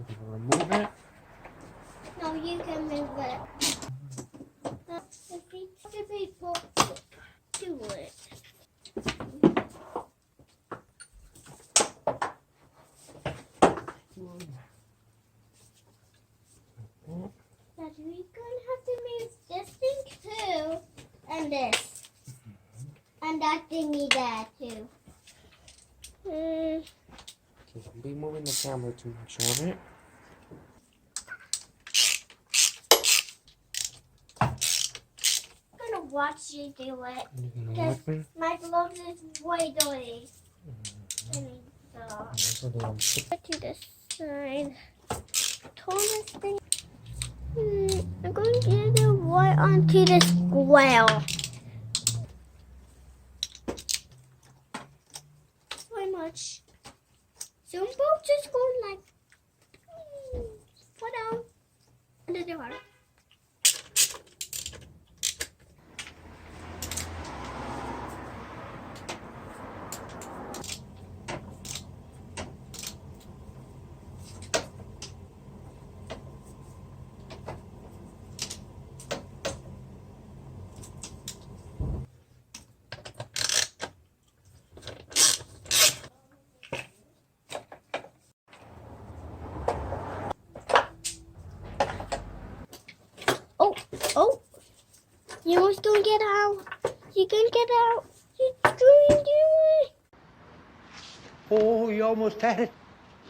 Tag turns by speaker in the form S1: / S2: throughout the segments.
S1: You can remove it.
S2: No, you can move it. The people do it. But we're gonna have to move this thing too, and this, and that thingy there too.
S1: Okay, don't be moving the camera too much on it.
S2: I'm gonna watch you do it.
S1: You're gonna watch me?
S2: My gloves is way dirty.
S1: So
S2: To this side. Turn this thing. I'm going to get the white onto this square. Very much. Some boats just going like, put down under the water. Oh, you almost don't get out. You can get out. You're doing it.
S3: Oh, you almost had it.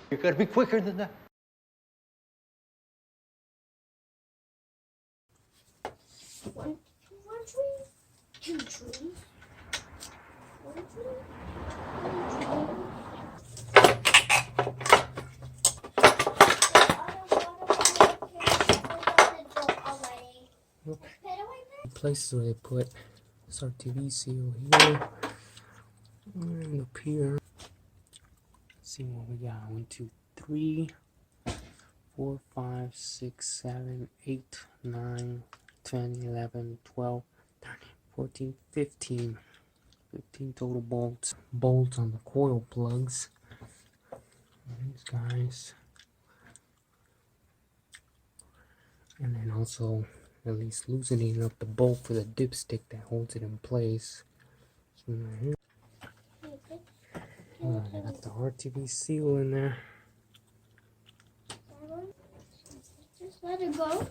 S3: You gotta be quicker than that.
S2: One tree, two trees. One tree, one tree.
S1: places where they put this RTV seal here and up here. Let's see what we got. 1, 2, 3, 4, 5, 6, 7, 8, 9, 10, 11, 12, 13, 14, 15. 15 total bolts. Bolts on the coil plugs. These guys. And then also at least loosening up the bolt for the dipstick that holds it in place. So right here. I got the RTV seal in there.
S2: Just let it go.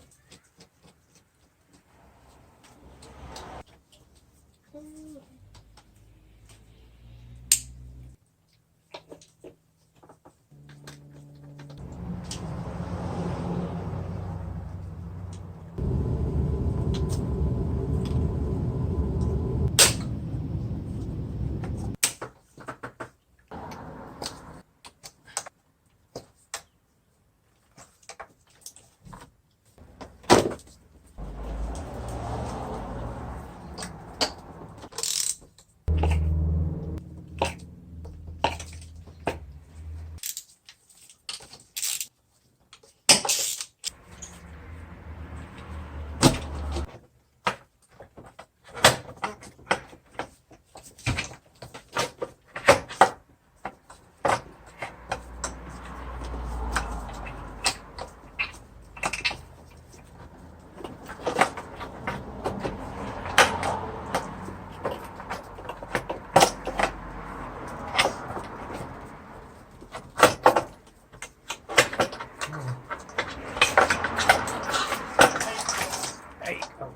S1: There you go.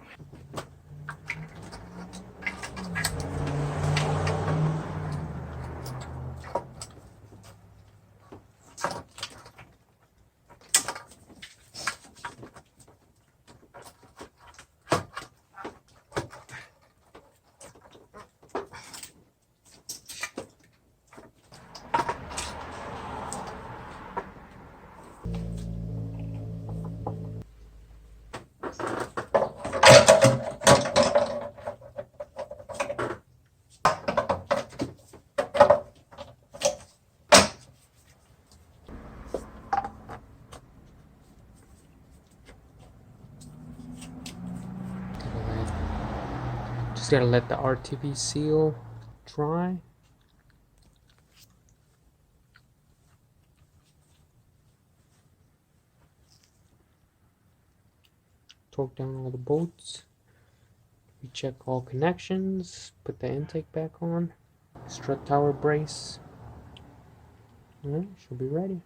S1: Just gotta let the RTV seal dry. torque down all the bolts. We check all connections, put the intake back on, strut tower brace. Alright, she'll be ready.